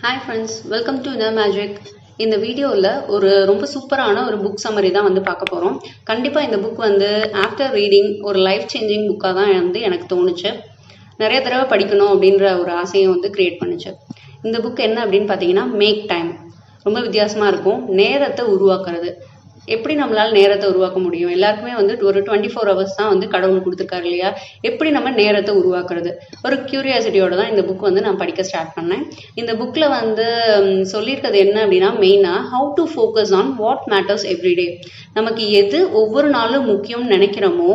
Hi friends, welcome to இந்த magic. இந்த வீடியோவில் ரொம்ப சூப்பரான ஒரு புக் சம்மரி தான் பார்க்க போகிறோம். கண்டிப்பாக இந்த புக் ஆஃப்டர் ரீடிங் ஒரு லைஃப் சேஞ்சிங் புக்காக தான் எனக்கு தோணுச்சு. நிறைய தடவை படிக்கணும் அப்படின்ற ஒரு ஆசையை கிரியேட் பண்ணுச்சு. இந்த புக் என்ன அப்படின்னு பார்த்தீங்கன்னா, மேக் டைம். ரொம்ப வித்தியாசமாக இருக்கும். நேரத்தை உருவாக்குறது. எப்படி நம்மளால நேரத்தை உருவாக்க முடியும்? எல்லாருக்குமே ஒரு 24 hours தான் கடவுள் கொடுத்துருக்காரு இல்லையா? எப்படி நம்ம நேரத்தை உருவாக்குறது, ஒரு கியூரியாசிட்டியோட தான் இந்த புக் நான் படிக்க ஸ்டார்ட் பண்ணேன். இந்த புக்கில் சொல்லியிருக்கிறது என்ன அப்படின்னா, மெயினாக how to focus on what matters everyday. நமக்கு எது ஒவ்வொரு நாளும் முக்கியம்னு நினைக்கிறோமோ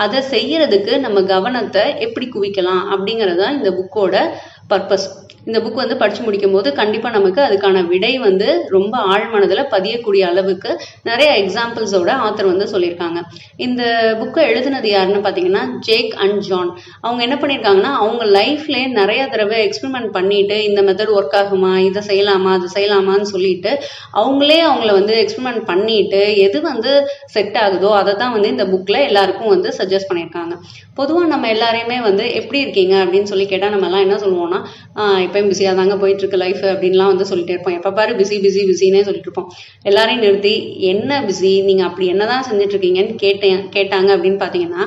அதை செய்யறதுக்கு நம்ம கவனத்தை எப்படி குவிக்கலாம் அப்படிங்கிறது தான் இந்த புக்கோட பர்பஸ். இந்த புக் படிச்சு முடிக்கும் போது கண்டிப்பா நமக்கு அதுக்கான விடை ரொம்ப ஆழ்மனதுல பதியக்கூடிய அளவுக்கு நிறைய எக்ஸாம்பிள்ஸோட ஆத்தர் சொல்லியிருக்காங்க. இந்த புக்கை எழுதுனது யாருன்னு பாத்தீங்கன்னா, ஜேக் அண்ட் ஜான். அவங்க என்ன பண்ணியிருக்காங்கன்னா, அவங்க லைஃப்லயே நிறைய தடவை எக்ஸ்பெரிமெண்ட் பண்ணிட்டு இந்த மெத்தட் ஒர்க் ஆகுமா, இதை செய்யலாமா அது செய்யலாமான்னு சொல்லிட்டு அவங்களே அவங்கள எக்ஸ்பெரிமெண்ட் பண்ணிட்டு எது செட் ஆகுதோ அதை தான் இந்த புக்ல எல்லாருக்கும் சஜஸ்ட் பண்ணியிருக்காங்க. பொதுவாக நம்ம எல்லாரையுமே எப்படி இருக்கீங்க அப்படின்னு சொல்லி கேட்டால் நம்ம எல்லாம் என்ன சொல்லுவோம்னா, எப்பயும் பிஸியாக தாங்க போயிட்டு இருக்கு லைஃப் அப்படின்லாம் சொல்லிட்டே இருப்போம். எப்போ பாரு பிஸி பிஸி பிஸின்னே சொல்லிட்டு இருப்போம். எல்லாரையும் நிறுத்தி என்ன பிஸி, நீங்கள் அப்படி என்னதான் செஞ்சுட்டு இருக்கீங்கன்னு கேட்டாங்க அப்படின்னு பார்த்தீங்கன்னா,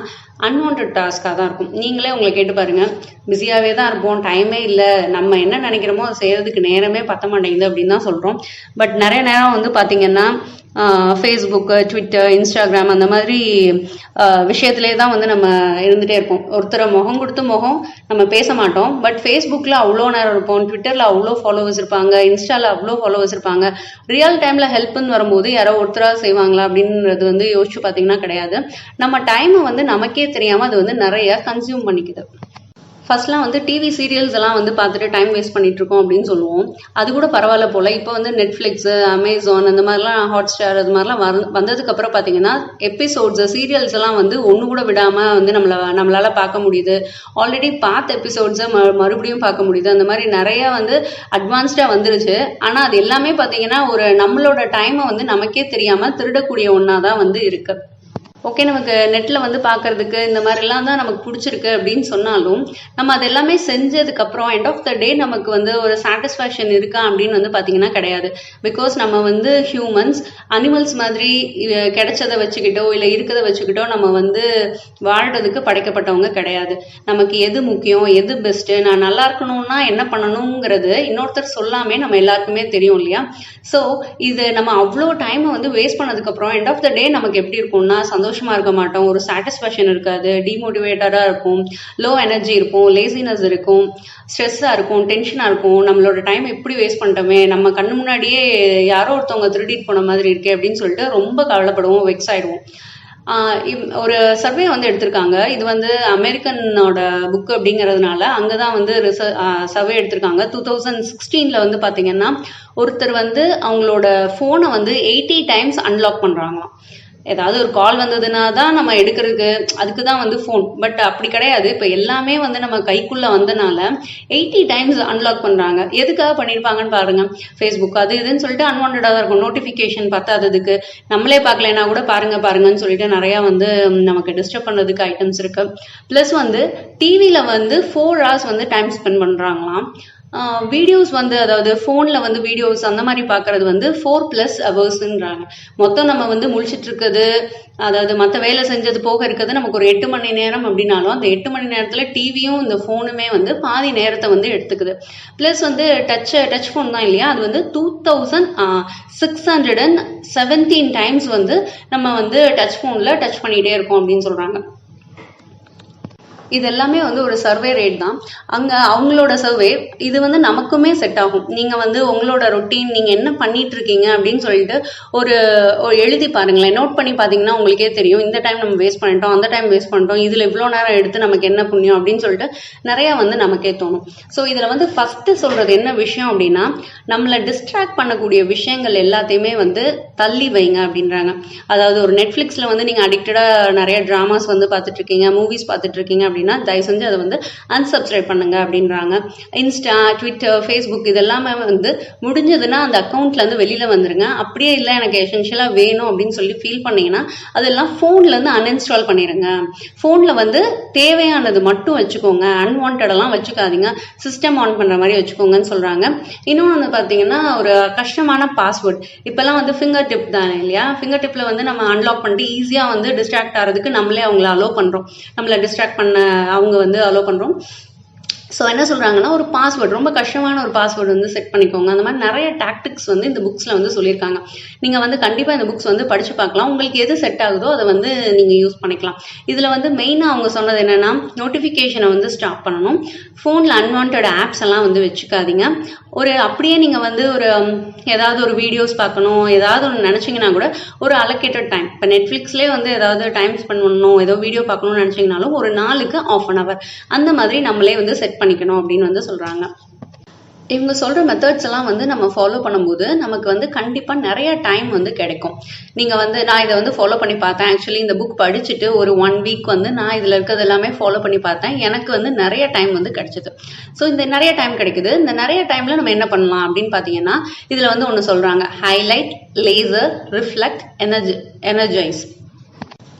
அன்வான்ட் டாஸ்காக தான் இருக்கும். நீங்களே உங்களை கேட்டு பாருங்க, பிஸியாகவே தான் இருப்போம், டைமே இல்லை, நம்ம என்ன நினைக்கிறோமோ அதை செய்யறதுக்கு நேரமே பத்த மாட்டேங்குது அப்படின்னு தான் சொல்கிறோம். பட் நிறைய நேரம் பார்த்தீங்கன்னா ஃபேஸ்புக்கு, ட்விட்டர், இன்ஸ்டாகிராம் அந்த மாதிரி விஷயத்திலே தான் நம்ம இருந்துகிட்டே இருப்போம். ஒருத்தரை முகம் கொடுத்து நம்ம பேச மாட்டோம். பட் ஃபேஸ்புக்கில் அவ்வளோ நேரம் இருப்போம், ட்விட்டரில் அவ்வளோ ஃபாலோவர்ஸ் இருப்பாங்க, இன்ஸ்டாவில் அவ்வளோ ஃபாலோவர்ஸ் இருப்பாங்க. ரியல் டைமில் ஹெல்ப்னு வரும்போது யாரோ ஒருத்தராக செய்வாங்களா அப்படின்றது யோசிச்சு பார்த்தீங்கன்னா கிடையாது. நம்ம டைமை நமக்கே தெரியாமல் அது நிறைய கன்சியூம் பண்ணிக்குது. ஃபர்ஸ்ட்லாம் டிவி சீரியல்ஸ் எல்லாம் பார்த்துட்டு டைம் வேஸ்ட் பண்ணிட்டு இருக்கோம் அப்படின்னு சொல்லுவோம். அது கூட பரவாயில்ல போல. இப்போ நெட்ஃப்ளிக்ஸ், அமேசான் அந்த மாதிரிலாம், ஹாட்ஸ்டார் அது மாதிரிலாம் வந்ததுக்கு அப்புறம் பார்த்தீங்கன்னா, எபிசோட்ஸ் சீரியல்ஸ் எல்லாம் ஒன்று கூட விடாம நம்மளால பார்க்க முடியுது. ஆல்ரெடி பார்த்த எபிசோட்ஸை மறுபடியும் பார்க்க முடியுது. அந்த மாதிரி நிறைய அட்வான்ஸ்டா வந்துருச்சு. ஆனால் அது எல்லாமே பார்த்தீங்கன்னா ஒரு நம்மளோட டைமை நமக்கே தெரியாம திருடக்கூடிய ஒன்றா தான் இருக்கு. ஓகே, நமக்கு நெட்டில் பார்க்கறதுக்கு இந்த மாதிரிலாம் தான் நமக்கு பிடிச்சிருக்கு அப்படின்னு சொன்னாலும், நம்ம அது எல்லாமே செஞ்சதுக்கப்புறம் எண்ட் ஆஃப் த டே நமக்கு ஒரு சாட்டிஸ்ஃபேக்ஷன் இருக்கா அப்படின்னு பார்த்தீங்கன்னா கிடையாது. பிகாஸ் நம்ம ஹியூமன்ஸ் அனிமல்ஸ் மாதிரி கிடைச்சதை வச்சுக்கிட்டோ இல்லை இருக்கிறத வச்சுக்கிட்டோ நம்ம வாழ்றதுக்கு படைக்கப்பட்டவங்க கிடையாது. நமக்கு எது முக்கியம், எது பெஸ்ட்டு, நான் நல்லா இருக்கணும்னா என்ன பண்ணணுங்கிறது இன்னொருத்தர் சொல்லாமே நம்ம எல்லாருக்குமே தெரியும் இல்லையா? ஸோ இது நம்ம அவ்வளோ டைமை வேஸ்ட் பண்ணதுக்கப்புறம் எண்ட் ஆஃப் த டே நமக்கு எப்படி இருக்கும்னா, சந்தோஷமா இருக்க மாட்டோம், ஒரு சாட்டிஸ்ஃபேக்ஷன் இருக்காது, டிமோட்டிவேட்டடா இருக்கும், லோ எனர்ஜி இருக்கும், லேசினஸ் இருக்கும், ஸ்ட்ரெஸ்ஸா இருக்கும், டென்ஷனா இருக்கும். நம்மளோட டைம் எப்படி வேஸ்ட் பண்ணிட்டோமே, நம்ம கண்ணு முன்னாடியே யாரோ ஒருத்தவங்க திருடிட்டு போன மாதிரி இருக்கே அப்படின்னு சொல்லிட்டு ரொம்ப கவலைப்படுவோம், வெக்ஸ் ஆயிடுவோம். ஒரு சர்வே எடுத்திருக்காங்க. இது அமெரிக்கனோட புக் அப்படிங்கிறதுனால அங்கதான் சர்வே எடுத்திருக்காங்க. 2016 பாத்தீங்கன்னா, ஒருத்தர் அவங்களோட போனை 80 times அன்லாக் பண்றாங்களாம். ஏதாவது ஒரு கால் வந்ததுன்னா தான் நம்ம எடுக்கிறதுக்கு, அதுக்கு தான் ஃபோன். பட் அப்படி கிடையாது. இப்போ எல்லாமே நம்ம கைக்குள்ள வந்தனால 80 times அன்லாக் பண்றாங்க. எதுக்காக பண்ணியிருப்பாங்கன்னு பாருங்க. ஃபேஸ்புக் அது இதுன்னு சொல்லிட்டு அன்வான்டா தான் இருக்கும். நோட்டிஃபிகேஷன் பத்தாததுக்கு, நம்மளே பார்க்கலன்னா கூட பாருங்கன்னு சொல்லிட்டு நிறைய நமக்கு டிஸ்டர்ப் பண்ணதுக்கு ஐட்டம்ஸ் இருக்கு. பிளஸ் டிவியில 4 hours டைம் ஸ்பெண்ட் பண்றாங்களாம். வீடியோஸ் அதாவது ஃபோன்ல வீடியோஸ் அந்த மாதிரி பார்க்கறது 4+ hours. மொத்தம் நம்ம முழிச்சிட்டு இருக்கிறது, அதாவது மற்ற வேலை செஞ்சது போக இருக்கிறது நமக்கு ஒரு 8 மணி நேரம் அப்படின்னாலும், அந்த 8 மணி நேரத்துல டிவியும் இந்த ஃபோனுமே பாதி நேரத்தை எடுத்துக்குது. பிளஸ் டச் ஃபோன் தான் இல்லையா, அது 2617 times நம்ம டச் ஃபோன்ல டச் பண்ணிட்டே இருக்கோம் அப்படின்னு சொல்றாங்க. இது எல்லாமே ஒரு சர்வே ரேட் தான். அங்க அவங்களோட சர்வே இது நமக்குமே செட் ஆகும். நீங்க உங்களோட ரொட்டீன், நீங்க என்ன பண்ணிட்டு இருக்கீங்க அப்படின்னு சொல்லிட்டு ஒரு எழுதி பாருங்களேன். நோட் பண்ணி பாத்தீங்கன்னா உங்களுக்கே தெரியும், இந்த டைம் நம்ம வேஸ்ட் பண்ணிட்டோம், அந்த டைம் வேஸ்ட் பண்ணிட்டோம், இதுல இவ்வளவு நேரம் எடுத்து நமக்கு என்ன புண்ணியம் அப்படின்னு சொல்லிட்டு நிறைய நமக்கே தோணும். ஸோ இதுல ஃபர்ஸ்ட் சொல்றது என்ன விஷயம் அப்படின்னா, நம்மளை டிஸ்ட்ராக்ட் பண்ணக்கூடிய விஷயங்கள் எல்லாத்தையுமே தள்ளி வைங்க அப்படின்றாங்க. அதாவது ஒரு நெட்ஃபிளிக்ஸ்ல நீங்க அடிக்டடா நிறைய டிராமாஸ் பார்த்துட்டு இருக்கீங்க, மூவிஸ் பார்த்துட்டு இருக்கீங்க அப்படின்னா தயவு செஞ்சு அதை வந்து அன்சப்ஸ்கிரைப் பண்ணுங்க அப்படின்றாங்க. இன்ஸ்டா, ட்விட்டர், ஃபேஸ்புக் இதெல்லாமே வந்து முடிஞ்சதுன்னா அந்த அக்கௌண்ட்லேருந்து வெளியில் வந்துருங்க. அப்படியே இல்லை எனக்கு எசென்ஷியலாக வேணும் அப்படின்னு சொல்லி ஃபீல் பண்ணீங்கன்னா அதெல்லாம் ஃபோன்லேருந்து அன்இன்ஸ்டால் பண்ணிடுங்க. ஃபோனில் வந்து தேவையானது மட்டும் வச்சுக்கோங்க, அன்வான்டெல்லாம் வச்சுக்காதீங்க, சிஸ்டம் ஆன் பண்ணுற மாதிரி வச்சுக்கோங்கன்னு சொல்கிறாங்க. இன்னொன்று வந்து பார்த்தீங்கன்னா ஒரு கஷ்டமான பாஸ்வேர்ட் இப்போல்லாம் வந்து ஃபிங்கர் டிப் தானே இல்லையா, ஃபிங்கர் டிப்பில் வந்து நம்ம அன்லாக் பண்ணிட்டு ஈஸியாக வந்து டிஸ்ட்ராக்ட் ஆகிறதுக்கு நம்மளே அவங்கள அலோவ் பண்ணுறோம், நம்மளை டிஸ்ட்ராக்ட் பண்ண அவங்க வந்து அலோவ் பண்ணுறோம். ஸோ என்ன சொல்கிறாங்கன்னா ஒரு பாஸ்வேர்டு, ரொம்ப கஷ்டமான ஒரு பாஸ்வேர்டு வந்து செட் பண்ணிக்கோங்க. அந்த மாதிரி நிறைய டாக்டிக்ஸ் வந்து இந்த புக்ஸில் வந்து சொல்லியிருக்காங்க. நீங்கள் வந்து கண்டிப்பாக இந்த புக்ஸ் வந்து படித்து பார்க்கலாம். உங்களுக்கு எது செட் ஆகுதோ அதை வந்து நீங்கள் யூஸ் பண்ணிக்கலாம். இதில் வந்து மெயினாக அவங்க சொன்னது என்னென்னா நோட்டிஃபிகேஷனை வந்து ஸ்டாப் பண்ணணும், ஃபோனில் அன்வான்ட் ஆப்ஸ் எல்லாம் வந்து வச்சுக்காதீங்க. ஒரு அப்படியே நீங்கள் வந்து ஒரு ஏதாவது ஒரு வீடியோஸ் பார்க்கணும், ஏதாவது ஒன்று நினச்சிங்கன்னா கூட ஒரு அலோகேட்டட் டைம், இப்போ நெட்ஃப்ளிக்ஸ்லேயே வந்து ஏதாவது டைம் ஸ்பெண்ட் பண்ணணும், ஏதோ வீடியோ பார்க்கணும்னு நினச்சிங்கனாலும் ஒரு நாளுக்கு 1/2 hour அந்த மாதிரி நம்மளே வந்து செட் பண்ணிக்கணும் அப்படின்னு வந்து சொல்றாங்க. இவங்க சொல்ற மெத்தட்ஸ் எல்லாம் வந்து நம்ம ஃபாலோ பண்ணும்போது நமக்கு வந்து கண்டிப்பா நிறைய டைம் வந்து கிடைக்கும். நீங்க வந்து நான் இதை வந்து ஃபாலோ பண்ணி பார்த்தேன். ஆக்சுவலி இந்த புக் படிச்சுட்டு ஒரு 1 week வந்து நான் இதுல இருக்கிறது எல்லாமே ஃபாலோ பண்ணி பார்த்தேன். எனக்கு வந்து நிறைய டைம் வந்து கிடைச்சது. ஸோ இந்த நிறைய டைம் கிடைக்குது. இந்த நிறைய டைம்ல நம்ம என்ன பண்ணலாம் அப்படின்னு பாத்தீங்கன்னா இதுல வந்து ஒன்று சொல்றாங்க, ஹைலைட், லேசர், ரிஃப்ளெக்ட், எனர்ஜைஸ்.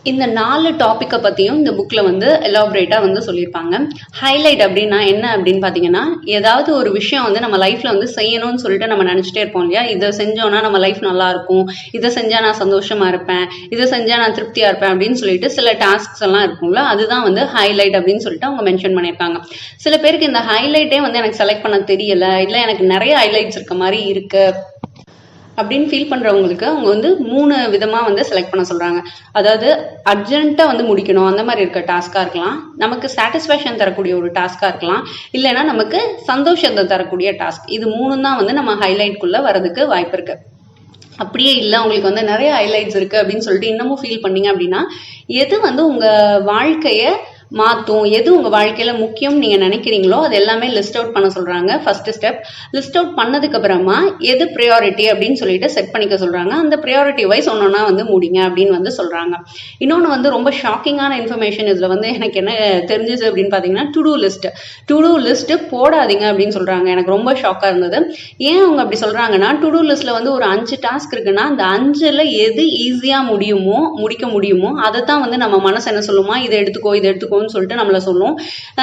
இந்த 4 டாப்பிக்கை பற்றியும் இந்த புக்கில் வந்து எலாபரேட்டாக வந்து சொல்லியிருப்பாங்க. ஹைலைட் அப்படின்னா என்ன அப்படின்னு பார்த்தீங்கன்னா ஏதாவது ஒரு விஷயம் வந்து நம்ம லைஃப்பில் வந்து செய்யணும்னு சொல்லிட்டு நம்ம நினச்சிட்டே இருப்போம் இல்லையா, இதை செஞ்சோன்னா நம்ம லைஃப் நல்லா இருக்கும், இதை செஞ்சால் நான் சந்தோஷமாக இருப்பேன், இதை செஞ்சால் நான் திருப்தியாக இருப்பேன் அப்படின்னு சொல்லிட்டு சில டாஸ்க்ஸ் எல்லாம் இருக்கும்ல, அதுதான் வந்து ஹைலைட் அப்படின்னு சொல்லிட்டு அவங்க மென்ஷன் பண்ணியிருக்காங்க. சில பேருக்கு இந்த ஹைலைட்டே வந்து எனக்கு செலக்ட் பண்ண தெரியல, இல்லை எனக்கு நிறைய ஹைலைட்ஸ் இருக்க மாதிரி இருக்கு அப்படின்னு ஃபீல் பண்ணுறவங்களுக்கு அவங்க வந்து 3 விதமாக வந்து செலக்ட் பண்ண சொல்கிறாங்க. அதாவது அர்ஜென்ட்டாக வந்து முடிக்கணும் அந்த மாதிரி இருக்க டாஸ்காக இருக்கலாம், நமக்கு சாட்டிஸ்ஃபேக்ஷன் தரக்கூடிய ஒரு டாஸ்காக இருக்கலாம், இல்லைன்னா நமக்கு சந்தோஷத்தை தரக்கூடிய டாஸ்க். இது 3 தான் வந்து நம்ம ஹைலைட்குள்ளே வரதுக்கு வாய்ப்பு இருக்கு. அப்படியே இல்லை உங்களுக்கு வந்து நிறைய ஹைலைட்ஸ் இருக்குது அப்படின்னு சொல்லிட்டு இன்னமும் ஃபீல் பண்ணீங்க அப்படின்னா எது வந்து உங்கள் வாழ்க்கையை மாற்றும், எது உங்கள் வாழ்க்கையில் முக்கியம் நீங்கள் நினைக்கிறீங்களோ அது எல்லாமே லிஸ்ட் அவுட் பண்ண சொல்கிறாங்க. ஃபர்ஸ்ட் ஸ்டெப் லிஸ்ட் அவுட் பண்ணதுக்கு அப்புறமா எது ப்ரையாரிட்டி அப்படின்னு சொல்லிட்டு செட் பண்ணிக்க சொல்கிறாங்க. அந்த ப்ரையாரிட்டி வைஸ் ஒன்றா வந்து முடிங்க அப்படின்னு வந்து சொல்கிறாங்க. இன்னொன்று வந்து ரொம்ப ஷாக்கிங்கான இன்ஃபர்மேஷன் இதில் வந்து எனக்கு என்ன தெரிஞ்சுது அப்படின்னு பார்த்தீங்கன்னா டு டூ லிஸ்ட் போடாதீங்க அப்படின்னு சொல்கிறாங்க. எனக்கு ரொம்ப ஷாக்காக இருந்தது. ஏன் அவங்க அப்படி சொல்கிறாங்கன்னா டு டூ லிஸ்ட்டில் வந்து ஒரு 5 டாஸ்க் இருக்குன்னா அந்த 5ல் எது ஈஸியாக முடிக்க முடியுமோ அதை தான் வந்து நம்ம மனசு என்ன சொல்லுமா, இதை எடுத்துக்கோ சொல்லிட்டு நம்மள சொல்லும்.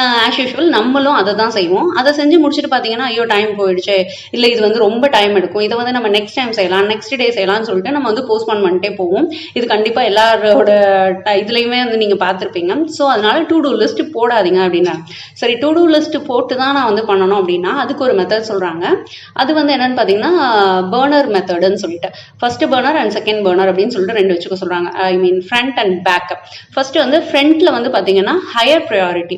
ஆஸ் யூஷுவல் நம்மளும் அதை தான் செய்வோம். அதை செஞ்சு முடிச்சுட்டு பார்த்தீங்கன்னா ஐயோ டைம் போயிடுச்சு, இல்லை இது வந்து ரொம்ப டைம் எடுக்கும், இதை வந்து நம்ம நெக்ஸ்ட் டைம் செய்யலாம், நெக்ஸ்ட் டே செய்யலாம்னு சொல்லிட்டு நம்ம வந்து போஸ்ட்போன் பண்ணிட்டே போவோம். இது கண்டிப்பாக எல்லாரோட இதுலையுமே வந்து நீங்கள் பார்த்துருப்பீங்க. ஸோ அதனால டு டூ லிஸ்ட் போடாதீங்க அப்படின்னா. சரி, டு டூ லிஸ்ட் போட்டு தான் நான் வந்து பண்ணணும் அப்படின்னா அதுக்கு ஒரு மெத்தட் சொல்கிறாங்க. அது வந்து என்னன்னு பார்த்தீங்கன்னா பர்னர் மெத்தடுன்னு சொல்லிட்டு first burner and second burner அப்படின்னு சொல்லிட்டு 2 வச்சுக்க சொல்கிறாங்க. ஐ மீன் ஃப்ரண்ட் அண்ட் பேக். ஃபர்ஸ்ட் வந்து ஃப்ரண்ட்ல வந்து பார்த்தீங்கன்னா ஹையர் ப்ரையாரிட்டி,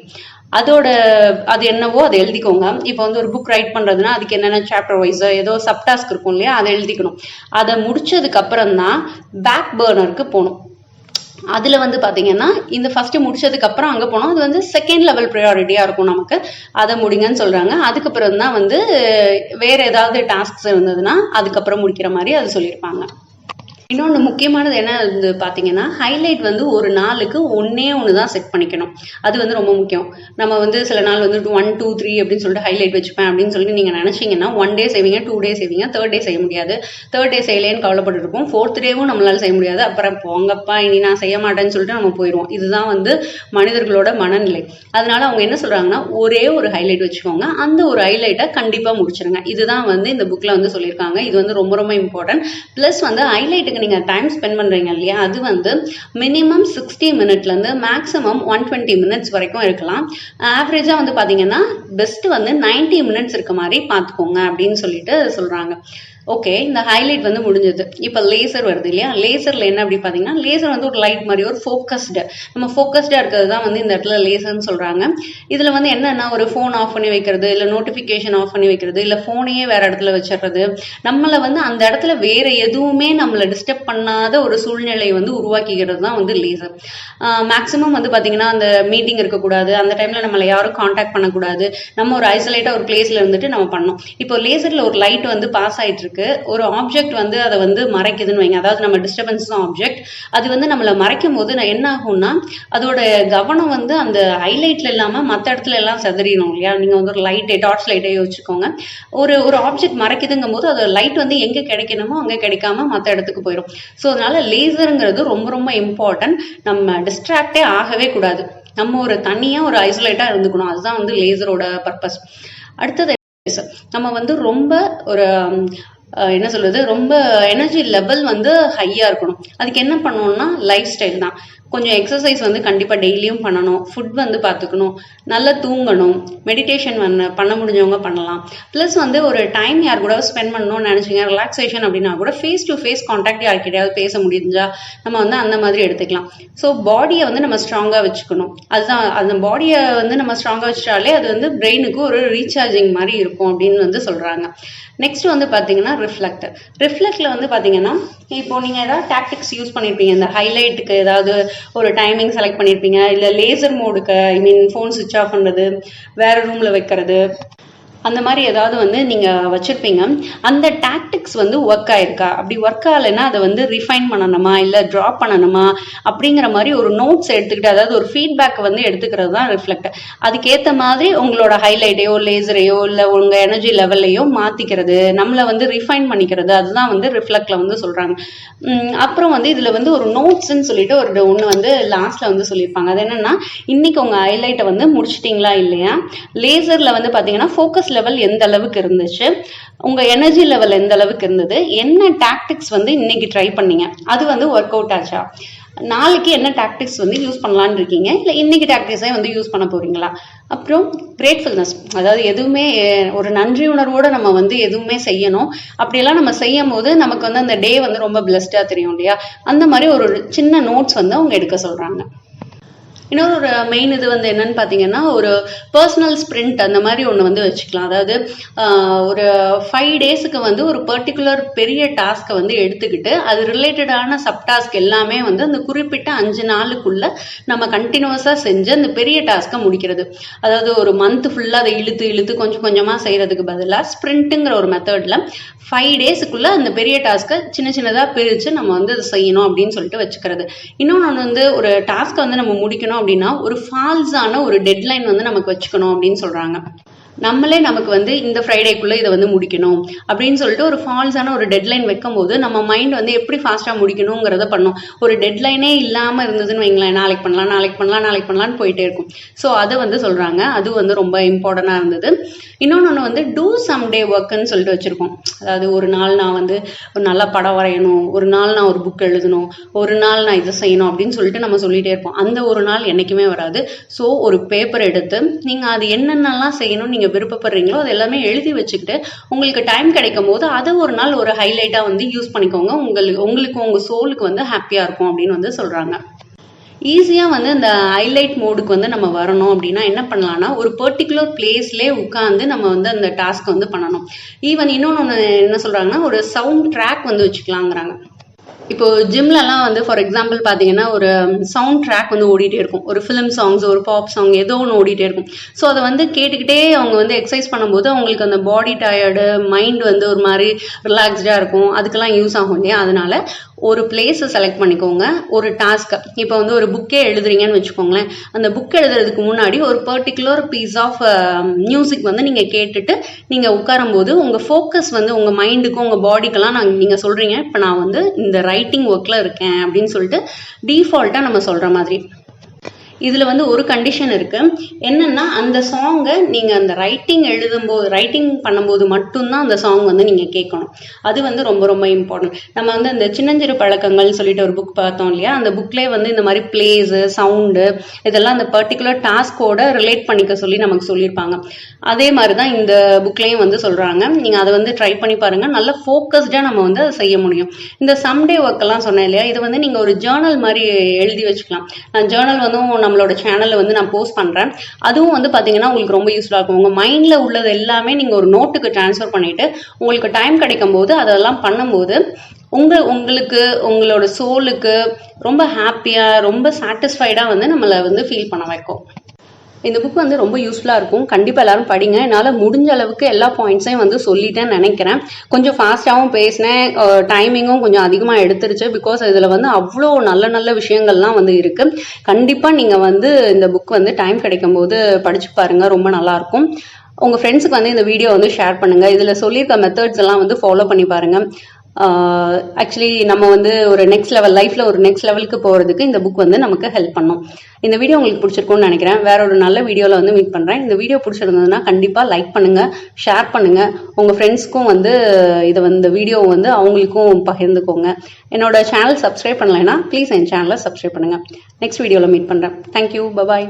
அது என்னவோ அதை எழுதிக்கோங்க. இப்போ வந்து ஒரு புக் ரைட் பண்றதுன்னா அதுக்கு என்னென்ன சாப்டர் வைஸ் ஏதோ சப் டாஸ்க் இருக்கும் இல்லையா, அதை எழுதிக்கணும். அதை முடிச்சதுக்கு அப்புறம் தான் பேக் பர்னருக்கு போகணும். அதுல வந்து பாத்தீங்கன்னா இந்த ஃபர்ஸ்ட் முடிச்சதுக்கு அப்புறம் அங்க போனோம், அது வந்து செகண்ட் லெவல் ப்ரையாரிட்டியா இருக்கும் நமக்கு, அதை முடிங்கன்னு சொல்றாங்க. அதுக்கப்புறம் தான் வந்து வேற ஏதாவது டாஸ்க்ஸ் இருந்ததுன்னா அதுக்கப்புறம் முடிக்கிற மாதிரி அது சொல்லியிருப்பாங்க. இன்னொன்று முக்கியமானது என்ன வந்து பார்த்தீங்கன்னா ஹைலைட் வந்து ஒரு நாளுக்கு ஒன்று தான் செட் பண்ணிக்கணும். அது வந்து ரொம்ப முக்கியம். நம்ம வந்து சில நாள் வந்து 1, 2, 3 அப்படின்னு சொல்லிட்டு ஹைலைட் வச்சுப்பேன் அப்படின்னு சொல்லிட்டு நீங்கள் நினச்சிங்கன்னா 1 day செய்வீங்க, 2 day செய்வீங்க, 3rd day செய்ய முடியாது. 3rd day செய்யலேன்னு கவலைப்பட்டு இருப்போம். 4th டேவும் நம்மளால செய்ய முடியாது. அப்புறம் போங்கப்பா இனி நான் செய்ய மாட்டேன்னு சொல்லிட்டு நம்ம போயிடுவோம். இதுதான் வந்து மனிதர்களோட மனநிலை. அதனால அவங்க என்ன சொல்றாங்கன்னா ஒரே ஒரு ஹைலைட் வச்சுக்கோங்க, அந்த ஒரு ஹைலைட்டை கண்டிப்பாக முடிச்சிருங்க. இதுதான் வந்து இந்த புக்கில் வந்து சொல்லியிருக்காங்க. இது வந்து ரொம்ப ரொம்ப இம்பார்ட்டன்ட். ப்ளஸ் வந்து ஹைலைட்டுக்கு நீங்க டைம் ஸ்பெண்ட் பண்றீங்க இல்லையா, அது வந்து மினிமம் 60 minutesல இருந்து மேக்ஸிமம் 120 minutes வரைக்கும் இருக்கலாம். ஆவரேஜா வந்து பாத்தீங்கன்னா பெஸ்ட் வந்து 90 minutes இருக்க மாதிரி பாத்துக்கோங்க அப்படின்னு சொல்லிட்டு சொல்றாங்க. ஓகே, இந்த ஹைலைட் வந்து முடிஞ்சது. இப்போ லேசர் வருது இல்லையா, லேசர்ல என்ன அப்படி பார்த்தீங்கன்னா லேசர் வந்து ஒரு லைட் மாதிரி ஒரு ஃபோக்கஸ்டு, நம்ம ஃபோக்கஸ்டாக இருக்கிறது தான் வந்து இந்த இடத்துல லேசர்னு சொல்கிறாங்க. இதில் வந்து என்னென்னா ஒரு ஃபோன் ஆஃப் பண்ணி வைக்கிறது, இல்லை நோட்டிஃபிகேஷன் ஆஃப் பண்ணி வைக்கிறது, இல்லை ஃபோனையே வேற இடத்துல வச்சிடுறது, நம்மளை வந்து அந்த இடத்துல வேற எதுவுமே நம்மளை டிஸ்டர்ப் பண்ணாத ஒரு சூழ்நிலையை வந்து உருவாக்கிக்கிறது தான் வந்து லேசர். மேக்ஸிமம் வந்து பார்த்தீங்கன்னா அந்த மீட்டிங் இருக்கக்கூடாது, அந்த டைமில் நம்மளை யாரும் காண்டாக்ட் பண்ணக்கூடாது, நம்ம ஒரு ஐசோலேட்டாக ஒரு பிளேஸில் இருந்துட்டு நம்ம பண்ணோம். இப்போ லேசரில் ஒரு லைட் வந்து பாஸ் ஆகிட்டு இருக்கு, இருக்கு. ஒரு ஆப்ஜெக்ட் வந்து அதை வந்து மறைக்குதுன்னு வைங்க, அதாவது நம்ம டிஸ்டர்பன்ஸ் தான் ஆப்ஜெக்ட். அது வந்து நம்மளை மறைக்கும் போது என்ன ஆகும்னா அதோட கவனம் வந்து அந்த ஹைலைட்ல இல்லாம மற்ற இடத்துல எல்லாம் செதறிடும் இல்லையா. நீங்க வந்து ஒரு லைட்டை டார்ச் லைட்டை யோசிச்சுக்கோங்க. ஒரு ஒரு ஆப்ஜெக்ட் மறைக்குதுங்கும் போது அதோட லைட் வந்து எங்க கிடைக்கணுமோ அங்க கிடைக்காம மற்ற இடத்துக்கு போயிடும். ஸோ அதனால லேசருங்கிறது ரொம்ப ரொம்ப இம்பார்ட்டன்ட். நம்ம டிஸ்ட்ராக்டே ஆகவே கூடாது. நம்ம ஒரு தனியா ஒரு ஐசோலேட்டா இருந்துக்கணும். அதுதான் வந்து லேசரோட பர்பஸ். அடுத்தது நம்ம வந்து ரொம்ப ஒரு என்ன சொல்றது, ரொம்ப எனர்ஜி லெவல் வந்து ஹையா இருக்கணும். அதுக்கு என்ன பண்ணணும்னா லைஃப் ஸ்டைல் தான். கொஞ்சம் எக்ஸசைஸ் வந்து கண்டிப்பாக டெய்லியும் பண்ணணும். ஃபுட் வந்து பார்த்துக்கணும், நல்லா தூங்கணும், மெடிடேஷன் பண்ண முடிஞ்சவங்க பண்ணலாம். ப்ளஸ் வந்து ஒரு டைம் யார் கூட ஸ்பெண்ட் பண்ணணும்னு நினச்சிங்க, ரிலாக்ஸேஷன் அப்படின்னா கூட ஃபேஸ் டு ஃபேஸ் கான்டாக்ட் யார்கிட்டயாவது பேச முடிஞ்சா நம்ம வந்து அந்த மாதிரி எடுத்துக்கலாம். ஸோ பாடியை வந்து நம்ம ஸ்ட்ராங்காக வச்சுக்கணும். அதுதான், அந்த பாடியை வந்து நம்ம ஸ்ட்ராங்காக வச்சுட்டாலே அது வந்து பிரெயினுக்கு ஒரு ரீசார்ஜிங் மாதிரி இருக்கும் அப்படின்னு வந்து சொல்கிறாங்க. நெக்ஸ்ட் வந்து பார்த்தீங்கன்னா ரிஃப்ளெக்ட்ல வந்து பார்த்தீங்கன்னா இப்போ நீங்கள் ஏதாவது டாக்டிக்ஸ் யூஸ் பண்ணியிருப்பீங்க. இந்த ஹைலைட்டுக்கு ஏதாவது ஒரு டைமிங் செலக்ட் பண்ணியிருப்பீங்க, இல்லை லேசர் மோடுக்கு ஃபோன் சுவிட்ச் ஆஃப் பண்ணுறது, வேற ரூமில் வைக்கிறது, அந்த மாதிரி ஏதாவது வந்து நீங்கள் வச்சுருப்பீங்க. அந்த டாக்டிக்ஸ் வந்து ஒர்க் ஆயிருக்கா? அப்படி ஒர்க் ஆகலைன்னா அதை வந்து ரிஃபைன் பண்ணணுமா இல்லை ட்ராப் பண்ணணுமா அப்படிங்கிற மாதிரி ஒரு நோட்ஸ் எடுத்துக்கிட்டு, அதாவது ஒரு ஃபீட்பேக் வந்து எடுத்துக்கிறது தான் ரிஃப்ளெக்ட். அதுக்கேற்ற மாதிரி உங்களோட ஹைலைட்டையோ லேசரையோ இல்லை உங்கள் எனர்ஜி லெவல்லையோ மாற்றிக்கிறது, நம்மளை வந்து ரிஃபைன் பண்ணிக்கிறது, அதுதான் வந்து ரிஃப்ளெக்ட்ல வந்து சொல்கிறாங்க. அப்புறம் வந்து இதில் வந்து ஒரு நோட்ஸ்ன்னு சொல்லிட்டு ஒன்று வந்து லாஸ்ட்ல வந்து சொல்லியிருப்பாங்க. அது என்னன்னா, இன்னைக்கு உங்கள் ஹைலைட்டை வந்து முடிச்சிட்டிங்களா இல்லையா, லேசரில் வந்து பார்த்தீங்கன்னா ஃபோக்கஸ் லெவல் எந்த அளவுக்கு இருந்துச்சு, உங்க எனர்ஜி லெவல் எந்த அளவுக்கு இருந்தது, என்ன டாக்டிக்ஸ் வந்து இன்னைக்கு ட்ரை பண்ணீங்க, அது வந்து ஒர்க் அவுட் ஆச்சா, நாளைக்கு என்ன டாக்டிக்ஸ் வந்து யூஸ் பண்ணலான்னு இருக்கீங்க, இல்லை இன்னைக்கு டாக்டிக்ஸை வந்து யூஸ் பண்ண போறீங்களா. அப்புறம் கிரேட்ஃபுல்னஸ், அதாவது எதுவுமே ஒரு நன்றி உணர்வோடு நம்ம வந்து எதுவுமே செய்யணும். அப்படியெல்லாம் நம்ம செய்யும் போது நமக்கு வந்து அந்த டே வந்து ரொம்ப பிளஸ்டா தெரியும் இல்லையா. அந்த மாதிரி ஒரு சின்ன நோட்ஸ் வந்து அவங்க எடுக்க சொல்றாங்க. இன்னொரு மெயின் இது வந்து என்னன்னு பார்த்தீங்கன்னா, ஒரு பர்சனல் ஸ்ப்ரிண்ட் அந்த மாதிரி ஒன்று வந்து வச்சுக்கலாம். அதாவது ஒரு 5 டேஸுக்கு வந்து ஒரு பர்டிகுலர் பெரிய டாஸ்க்கை வந்து எடுத்துக்கிட்டு அது ரிலேட்டடான சப்டாஸ்க் எல்லாமே வந்து அந்த குறிப்பிட்ட 5 நாளுக்குள்ள நம்ம கண்டினியூஸாக செஞ்சு அந்த பெரிய டாஸ்க்கை முடிக்கிறது. அதாவது ஒரு மந்த் ஃபுல்லாக அதை இழுத்து இழுத்து கொஞ்சம் கொஞ்சமாக செய்கிறதுக்கு பதிலாக ஸ்ப்ரிண்ட்டுங்கிற ஒரு மெத்தடில் 5 டேஸுக்குள்ள அந்த பெரிய டாஸ்க்கை சின்ன சின்னதாக பிரித்து நம்ம வந்து அதை செய்யணும் அப்படின்னு சொல்லிட்டு வச்சுக்கிறது. இன்னொன்று வந்து ஒரு டாஸ்க்கை வந்து நம்ம முடிக்கணும் அப்படின்னா ஒரு ஃபால்ஸான ஒரு டெட்லைன் வந்து நமக்கு வச்சுக்கணும் அப்படின்னு சொல்றாங்க. நம்மளே நமக்கு வந்து இந்த ஃப்ரைடேக்குள்ள இதை வந்து முடிக்கணும் அப்படின்னு சொல்லிட்டு ஒரு ஃபால்ஸான ஒரு டெட்லைன் வைக்கும் போது நம்ம மைண்ட் வந்து எப்படி ஃபாஸ்டா முடிக்கணுங்கிறத பண்ணும். ஒரு டெட்லைனே இல்லாம இருந்ததுன்னு வைங்களேன், நாளைக்கு பண்ணலாம் நாளைக்கு பண்ணலாம் நாளைக்கு பண்ணலாம்னு போயிட்டே இருக்கும். ஸோ அதை வந்து சொல்றாங்க. அது வந்து ரொம்ப இம்பார்ட்டண்டா இருந்தது. இன்னொன்று வந்து டூ சம் டே ஒர்க்குன்னு சொல்லிட்டு வச்சிருக்கோம். அதாவது ஒரு நாள் நான் வந்து ஒரு நல்ல படம் வரையணும், ஒரு நாள் நான் ஒரு புக் எழுதணும், ஒரு நாள் நான் இதை செய்யணும் அப்படின்னு சொல்லிட்டு நம்ம சொல்லிட்டே இருப்போம். அந்த ஒரு நாள் என்னைக்குமே வராது. ஸோ ஒரு பேப்பர் எடுத்து நீங்க அது என்னென்னலாம் செய்யணும் நீங்க விருப்பப்படுறீங்களோ அது எல்லாமே எழுதி வச்சுக்கிட்டு உங்களுக்கு டைம் கிடைக்கும் போது அதை ஒரு நாள் ஒரு ஹைலைட்டா வந்து யூஸ் பண்ணிக்கோங்க. உங்களுக்கு உங்க சோலுக்கு வந்து ஹாப்பியா இருக்கும் அப்படின்னு வந்து சொல்றாங்க. ஈஸியாக வந்து இந்த ஹைலைட் மோடுக்கு வந்து நம்ம வரணும் அப்படின்னா என்ன பண்ணலாம்னா, ஒரு பர்டிகுலர் பிளேஸ்லேயே உட்காந்து நம்ம வந்து அந்த டாஸ்க் வந்து பண்ணணும். ஈவன் இன்னொன்று என்ன சொல்றாங்கன்னா, ஒரு சவுண்ட் ட்ராக் வந்து வச்சுக்கலாங்கிறாங்க. இப்போ ஜிம்லலாம் வந்து ஃபார் எக்ஸாம்பிள் பார்த்தீங்கன்னா ஒரு சவுண்ட் ட்ராக் வந்து ஓடிட்டே இருக்கும். ஒரு ஃபிலிம் சாங்ஸ், ஒரு பாப் சாங் ஏதோ ஒன்று ஓடிட்டே இருக்கும். ஸோ அதை வந்து கேட்டுக்கிட்டே அவங்க வந்து எக்ஸசைஸ் பண்ணும்போது அவங்களுக்கு அந்த பாடி டயர்டு, மைண்ட் வந்து ஒரு மாதிரி ரிலாக்ஸ்டாக இருக்கும். அதுக்கெல்லாம் யூஸ் ஆகும் இல்லையா. அதனால ஒரு பிளேஸை செலக்ட் பண்ணிக்கோங்க. ஒரு டாஸ்க்கை இப்போ வந்து ஒரு புக்கே எழுதுறீங்கன்னு வச்சுக்கோங்களேன். அந்த புக் எழுதுறதுக்கு முன்னாடி ஒரு பர்டிகுலர் பீஸ் ஆஃப் மியூசிக் வந்து நீங்கள் கேட்டுட்டு நீங்கள் உட்காரும் போது உங்கள் ஃபோக்கஸ் வந்து உங்கள் மைண்டுக்கும் உங்கள் பாடிக்கெல்லாம் நீங்கள் சொல்கிறீங்க, இப்போ நான் வந்து இந்த ரைட்டிங் ஒர்க்கில் இருக்கேன் அப்படின்னு சொல்லிட்டு டிஃபால்ட்டாக நம்ம சொல்கிற மாதிரி. இதில் வந்து ஒரு கண்டிஷன் இருக்கு. என்னன்னா, அந்த சாங்கை நீங்கள் அந்த ரைட்டிங் பண்ணும்போது மட்டும்தான் அந்த சாங் வந்து நீங்கள் கேட்கணும். அது வந்து ரொம்ப ரொம்ப இம்பார்ட்டன்ட். நம்ம வந்து அந்த சின்னஞ்சிறு பழக்கங்கள் சொல்லிட்டு ஒரு புக் பார்த்தோம் இல்லையா. அந்த புக்லேயே வந்து இந்த மாதிரி பிளேஸு, சவுண்டு இதெல்லாம் அந்த பர்டிகுலர் டாஸ்கோட ரிலேட் பண்ணிக்க சொல்லி நமக்கு சொல்லியிருப்பாங்க. அதே மாதிரி தான் இந்த புக்லேயும் வந்து சொல்கிறாங்க. நீங்கள் அதை வந்து ட்ரை பண்ணி பாருங்கள். நல்ல ஃபோக்கஸ்டாக நம்ம வந்து அதை செய்ய முடியும். இந்த சம்டே ஒர்க்கெல்லாம் சொன்னேன் இல்லையா, இது வந்து நீங்கள் ஒரு ஜேர்னல் மாதிரி எழுதி வச்சுக்கலாம். நான் ஜேர்னல் வந்து நம்மளோட சேனலில் வந்து நான் போஸ்ட் பண்ணுறேன். அதுவும் வந்து பார்த்தீங்கன்னா உங்களுக்கு ரொம்ப யூஸ்ஃபுல்லாக இருக்கும். உங்கள் மைண்டில் உள்ளது எல்லாமே நீங்கள் ஒரு நோட்டுக்கு ட்ரான்ஸ்ஃபர் பண்ணிவிட்டு உங்களுக்கு டைம் கிடைக்கும் போது அதெல்லாம் பண்ணும்போது உங்களுக்கு உங்களோட சோலுக்கு ரொம்ப ஹாப்பியாக, ரொம்ப சாட்டிஸ்ஃபைடாக வந்து நம்மளை வந்து ஃபீல் பண்ண வைக்கும். இந்த புக் வந்து ரொம்ப யூஸ்ஃபுல்லாக இருக்கும். கண்டிப்பாக எல்லாரும் படிங்க. என்னால் முடிஞ்ச அளவுக்கு எல்லா பாயிண்ட்ஸையும் வந்து சொல்லிட்டேன்னு நினைக்கிறேன். கொஞ்சம் ஃபாஸ்ட்டாகவும் பேசினேன், டைமிங்கும் கொஞ்சம் அதிகமாக எடுத்துருச்சு. பிகாஸ் இதில் வந்து அவ்வளோ நல்ல நல்ல விஷயங்கள்லாம் வந்து இருக்குது. கண்டிப்பாக நீங்கள் வந்து இந்த புக் வந்து டைம் கிடைக்கும் போது படிச்சு பாருங்கள், ரொம்ப நல்லாயிருக்கும். உங்கள் ஃப்ரெண்ட்ஸுக்கு வந்து இந்த வீடியோ வந்து ஷேர் பண்ணுங்கள். இதில் சொல்லியிருக்க மெத்தட்ஸ் எல்லாம் வந்து ஃபாலோ பண்ணி பாருங்கள். ஆக்சுவலி நம்ம வந்து ஒரு நெக்ஸ்ட் லெவல் லைஃப்பில் ஒரு நெக்ஸ்ட் லெவலுக்கு போகிறதுக்கு இந்த புக் வந்து நமக்கு ஹெல்ப் பண்ணும். இந்த வீடியோ உங்களுக்கு பிடிச்சிருக்கும்னு நினைக்கிறேன். வேற ஒரு நல்ல வீடியோவில் வந்து மீட் பண்ணுறேன். இந்த வீடியோ பிடிச்சிருந்ததுன்னா கண்டிப்பாக லைக் பண்ணுங்கள், ஷேர் பண்ணுங்கள். உங்கள் ஃப்ரெண்ட்ஸ்க்கும் வந்து இதை வந்து வீடியோவை வந்து அவங்களுக்கும் பகிர்ந்துக்கோங்க. என்னோட சேனல் சப்ஸ்கிரைப் பண்ணலைன்னா ப்ளீஸ் என் சேனலை சப்ஸ்கிரைப் பண்ணுங்கள். நெக்ஸ்ட் வீடியோவில் மீட் பண்ணுறேன். Thank you, bye bye.